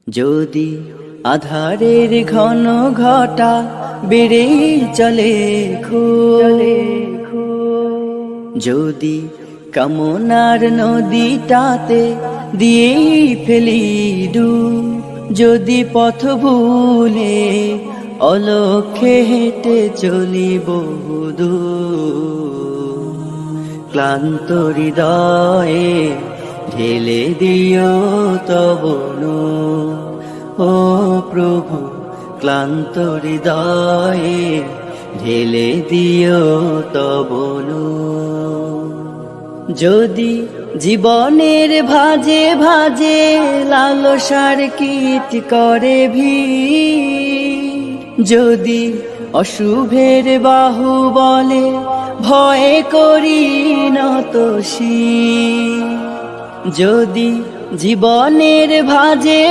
যদি আধারের ঘন ঘটা বেড়ে চলে যদি কামনার নদীটাতে দিয়ে ফেলি ডুব, যদি পথ ভুলে অলক্ষ্যে হেঁটে চলি বহুদূর, ক্লান্ত হৃদয়ে ঢেলে দিও তব নূর। ও প্রভু, ক্লান্ত হৃদয়ে ঢেলে দিও তব নূর। যদি জীবনের ভাজে ভাজে লালসার কীট করে ভিড়, যদি অশুভের বাহু বলে ভয় করি নত শির, যদি জীবনের ভাজে